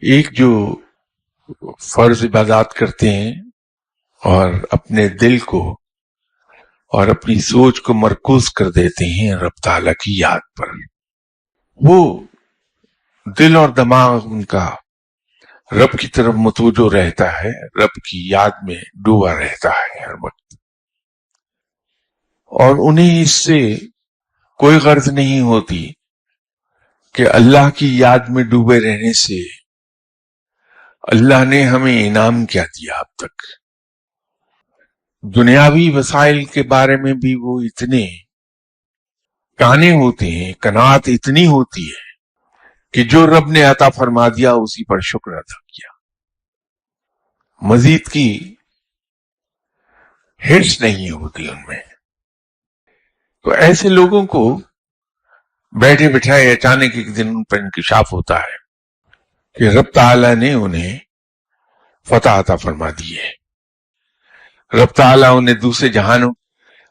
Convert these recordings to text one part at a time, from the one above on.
ایک جو فرض عبادات کرتے ہیں اور اپنے دل کو اور اپنی سوچ کو مرکوز کر دیتے ہیں رب تعالیٰ کی یاد پر، وہ دل اور دماغ ان کا رب کی طرف متوجہ رہتا ہے، رب کی یاد میں ڈوبا رہتا ہے ہر وقت، اور انہیں اس سے کوئی غرض نہیں ہوتی کہ اللہ کی یاد میں ڈوبے رہنے سے اللہ نے ہمیں انعام کیا دیا اب تک۔ دنیاوی وسائل کے بارے میں بھی وہ اتنے کانے ہوتے ہیں، قناعت اتنی ہوتی ہے کہ جو رب نے عطا فرما دیا اسی پر شکر ادا کیا، مزید کی حرص نہیں ہوتی ان میں۔ تو ایسے لوگوں کو بیٹھے بٹھائے اچانک ایک دن ان پر انکشاف ہوتا ہے کہ رب تعالیٰ نے انہیں فتح عطا فرما دی ہے، رب تعالیٰ انہیں دوسرے جہانوں،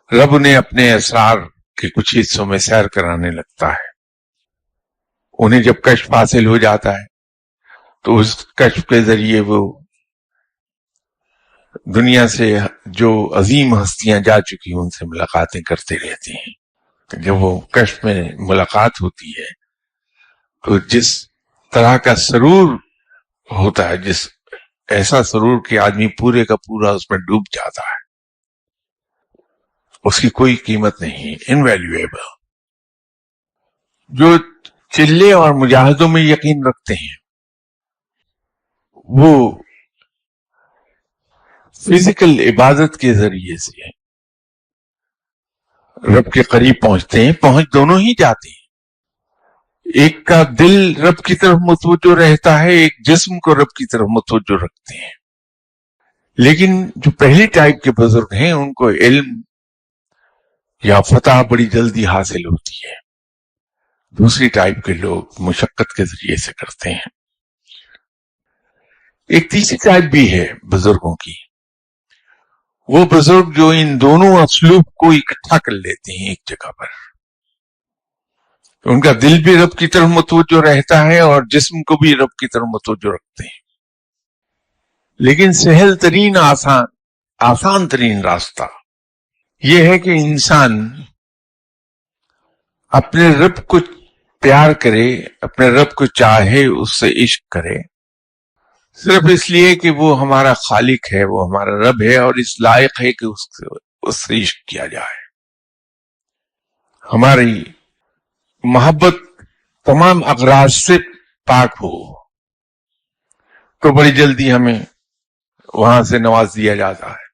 رب انہیں اپنے اسرار کے کچھ حصوں میں سیر کرانے لگتا ہے۔ انہیں جب کشف حاصل ہو جاتا ہے تو اس کشف کے ذریعے وہ دنیا سے جو عظیم ہستیاں جا چکی ان سے ملاقاتیں کرتے رہتے ہیں۔ جب وہ کشف میں ملاقات ہوتی ہے تو جس طرح کا سرور ہوتا ہے، جس ایسا سرور کہ آدمی پورے کا پورا اس میں ڈوب جاتا ہے، اس کی کوئی قیمت نہیں، انویلیویبل۔ جو چلے اور مجاہدوں میں یقین رکھتے ہیں وہ فزیکل عبادت کے ذریعے سے رب کے قریب پہنچتے ہیں، پہنچ دونوں ہی جاتے ہیں۔ ایک کا دل رب کی طرف متوجہ رہتا ہے، ایک جسم کو رب کی طرف متوجہ رکھتے ہیں۔ لیکن جو پہلی ٹائپ کے بزرگ ہیں ان کو علم یا فتح بڑی جلدی حاصل ہوتی ہے، دوسری ٹائپ کے لوگ مشقت کے ذریعے سے کرتے ہیں۔ ایک تیسری ٹائپ بھی ہے بزرگوں کی، وہ بزرگ جو ان دونوں اسلوب کو اکٹھا کر لیتے ہیں ایک جگہ پر، ان کا دل بھی رب کی طرف متوجہ رہتا ہے اور جسم کو بھی رب کی طرف متوجہ رکھتے ہیں۔ لیکن سہل ترین آسان ترین راستہ یہ ہے کہ انسان اپنے رب کو پیار کرے، اپنے رب کو چاہے، اس سے عشق کرے، صرف اس لیے کہ وہ ہمارا خالق ہے، وہ ہمارا رب ہے اور اس لائق ہے کہ اس سے عشق کیا جائے۔ ہماری محبت تمام اغراض سے پاک ہو تو بڑی جلدی ہمیں وہاں سے نواز دیا جاتا ہے۔